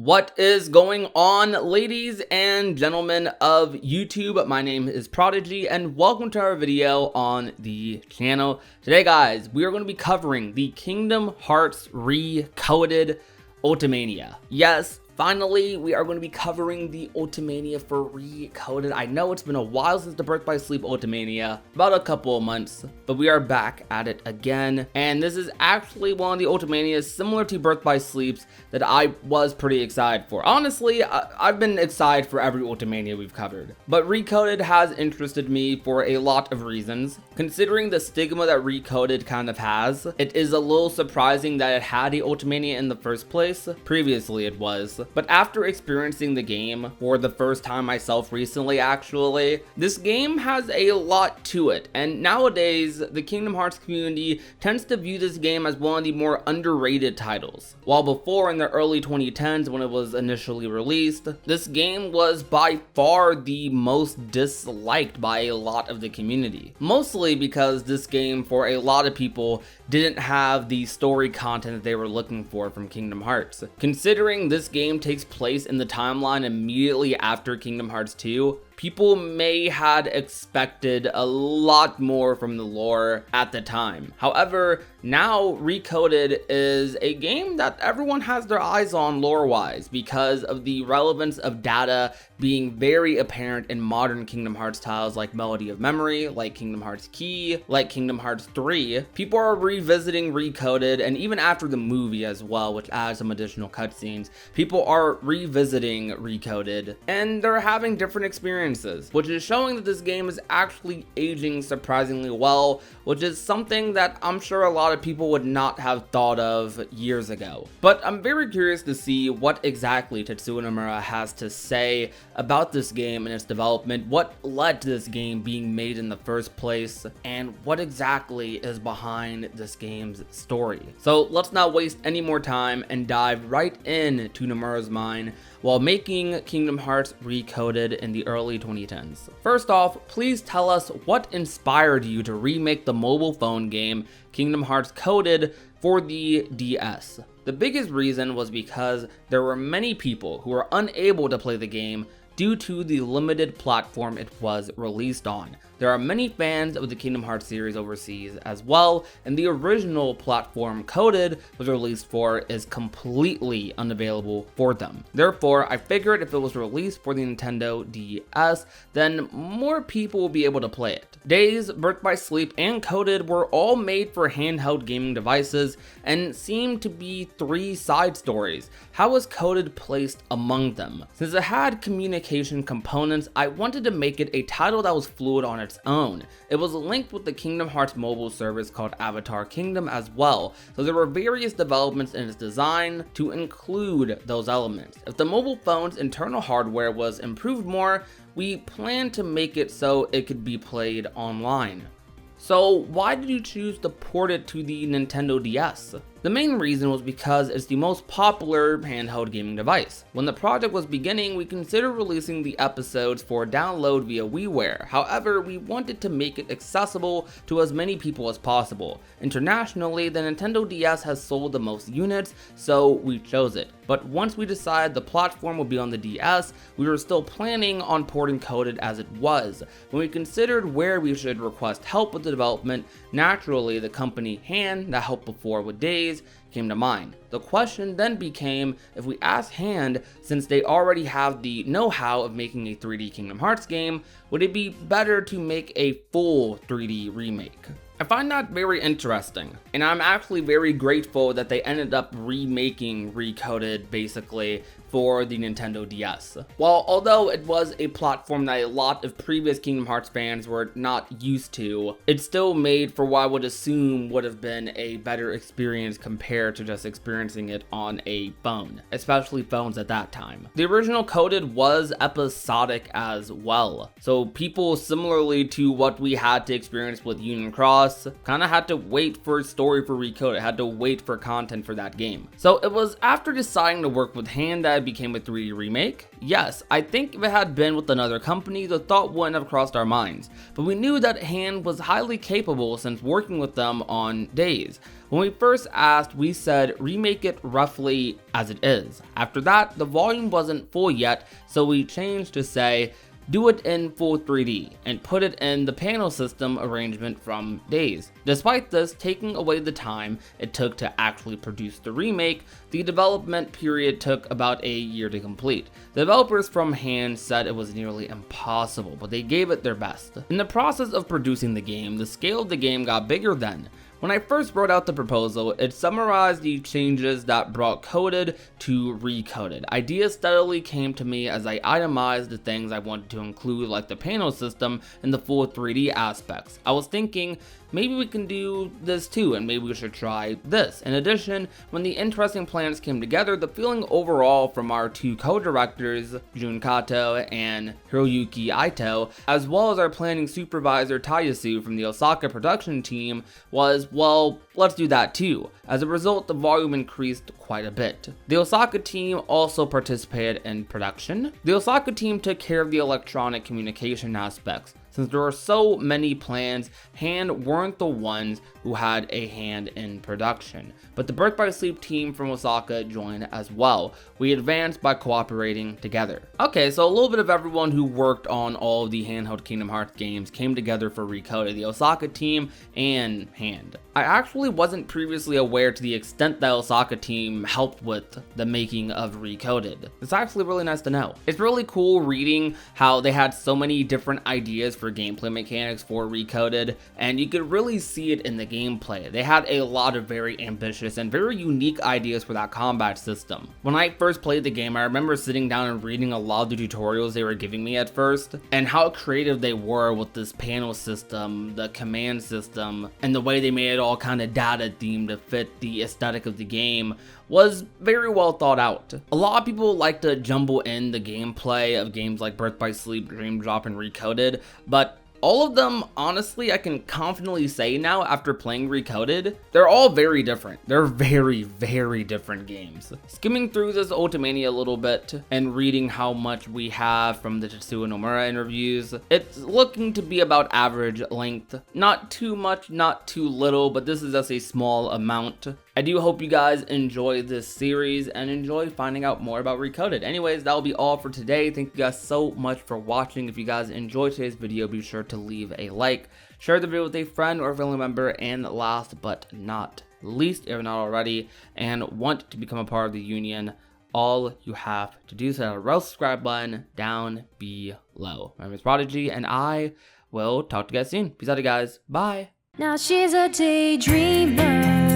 What is going on, ladies and gentlemen of YouTube? My name is Prodigy and welcome to our video on the channel. Today, guys, we are going to be covering the Kingdom Hearts Recoded Ultimania. Yes, finally, we are going to be covering the Ultimania for Recoded. I know it's been a while since the Birth by Sleep Ultimania, about a couple of months, but we are back at it again. And this is actually one of the Ultimanias similar to Birth by Sleep's that I was pretty excited for. Honestly, I've been excited for every Ultimania we've covered, but Recoded has interested me for a lot of reasons. Considering the stigma that Recoded kind of has, it is a little surprising that it had a Ultimania in the first place. Previously it was. But after experiencing the game for the first time myself recently, actually, this game has a lot to it. And nowadays, the Kingdom Hearts community tends to view this game as one of the more underrated titles. While before, in the early 2010s when it was initially released, this game was by far the most disliked by a lot of the community. Mostly because this game, for a lot of people, didn't have the story content that they were looking for from Kingdom Hearts. Considering this game takes place in the timeline immediately after Kingdom Hearts 2, people may had expected a lot more from the lore at the time. However, now Recoded is a game that everyone has their eyes on lore-wise because of the relevance of data being very apparent in modern Kingdom Hearts titles like Melody of Memory, like Kingdom Hearts Key, like Kingdom Hearts 3. People are revisiting Recoded, and even after the movie as well, which adds some additional cutscenes, people are revisiting Recoded, and they're having different experiences, which is showing that this game is actually aging surprisingly well, which is something that I'm sure a lot of people would not have thought of years ago. But I'm very curious to see what exactly Tetsuya Nomura has to say about this game and its development, what led to this game being made in the first place, and what exactly is behind this game's story. So let's not waste any more time and dive right into Nomura's mind while making Kingdom Hearts Recoded in the early 2010s. First off, please tell us what inspired you to remake the mobile phone game Kingdom Hearts Coded for the DS. The biggest reason was because there were many people who were unable to play the game due to the limited platform it was released on. There are many fans of the Kingdom Hearts series overseas as well, and the original platform Coded was released for is completely unavailable for them. Therefore, I figured if it was released for the Nintendo DS, then more people will be able to play it. Days, Birth by Sleep, and Coded were all made for handheld gaming devices and seemed to be three side stories. How was Coded placed among them? Since it had communication components, I wanted to make it a title that was fluid on its own. It was linked with the Kingdom Hearts mobile service called Avatar Kingdom as well, so there were various developments in its design to include those elements. If the mobile phone's internal hardware was improved more, we planned to make it so it could be played online. So why did you choose to port it to the Nintendo DS? The main reason was because it's the most popular handheld gaming device. When the project was beginning, we considered releasing the episodes for download via WiiWare. However, we wanted to make it accessible to as many people as possible. Internationally, the Nintendo DS has sold the most units, so we chose it. But once we decided the platform would be on the DS, we were still planning on porting Coded as it was. When we considered where we should request help with the development, naturally the company Hand that helped before with Days came to mind. The question then became, if we asked Hand, since they already have the know-how of making a 3D Kingdom Hearts game, would it be better to make a full 3D remake? I find that very interesting, and I'm actually very grateful that they ended up remaking Recoded basically for the Nintendo DS. Although it was a platform that a lot of previous Kingdom Hearts fans were not used to, it still made for what I would assume would have been a better experience compared to just experiencing it on a phone, especially phones at that time. The original Coded was episodic as well, so people similarly to what we had to experience with Union Cross us kind of had to wait for a story for Recoded, had to wait for content for that game. So it was after deciding to work with Hand that it became a 3D remake. Yes, I think if it had been with another company, the thought wouldn't have crossed our minds, but we knew that Hand was highly capable since working with them on Days. When we first asked, we said remake it roughly as it is. After that, the volume wasn't full yet, so we changed to say do it in full 3D and put it in the panel system arrangement from Days. Despite this taking away the time it took to actually produce the remake, the development period took about a year to complete. The developers from Hand said it was nearly impossible, but they gave it their best. In the process of producing the game, the scale of the game got bigger then. When I first wrote out the proposal, it summarized the changes that brought Coded to Recoded. Ideas steadily came to me as I itemized the things I wanted to include, like the panel system and the full 3D aspects. I was thinking, maybe we can do this too, and maybe we should try this. In addition, when the interesting plans came together, the feeling overall from our two co-directors, Jun Kato and Hiroyuki Ito, as well as our planning supervisor Tayasu from the Osaka production team, was, well, let's do that too. As a result, the volume increased quite a bit. The Osaka team also participated in production. The Osaka team took care of the electronic communication aspects. Since there are so many plans, Hand weren't the ones who had a hand in production, but the Birth by Sleep team from Osaka joined as well. We advanced by cooperating together. Okay, so a little bit of everyone who worked on all of the handheld Kingdom Hearts games came together for Recoded, the Osaka team and Hand. I actually wasn't previously aware to the extent that Osaka team helped with the making of Recoded. It's actually really nice to know. It's really cool reading how they had so many different ideas for gameplay mechanics for Recoded, and you could really see it in the gameplay. They had a lot of very ambitious and very unique ideas for that combat system. When I first played the game, I remember sitting down and reading a lot of the tutorials they were giving me at first, and how creative they were with this panel system, the command system, and the way they made it all kind of data themed to fit the aesthetic of the game was very well thought out. A lot of people like to jumble in the gameplay of games like Birth by Sleep, Dream Drop, and Recoded, but all of them, honestly, I can confidently say now after playing Recoded, they're all very different. They're very, very different games. Skimming through this Ultimania a little bit and reading how much we have from the Tetsuya Nomura interviews, it's looking to be about average length. Not too much, not too little, but this is just a small amount. I do hope you guys enjoy this series and enjoy finding out more about Recoded. Anyways, that will be all for today. Thank you guys so much for watching. If you guys enjoyed today's video, be sure to leave a like, share the video with a friend or family member, and last but not least, if you're not already and want to become a part of the union, all you have to do is hit that red subscribe button down below. My name is Prodigy, and I will talk to you guys soon. Peace out, guys. Bye. Now she's a daydreamer.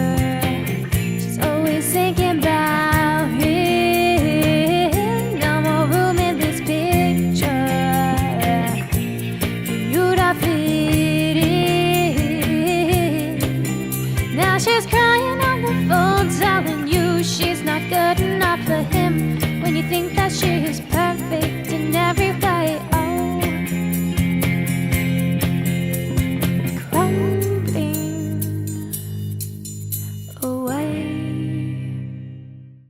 Always thinking about him. No more room in this picture. You'd have fit in. Now she's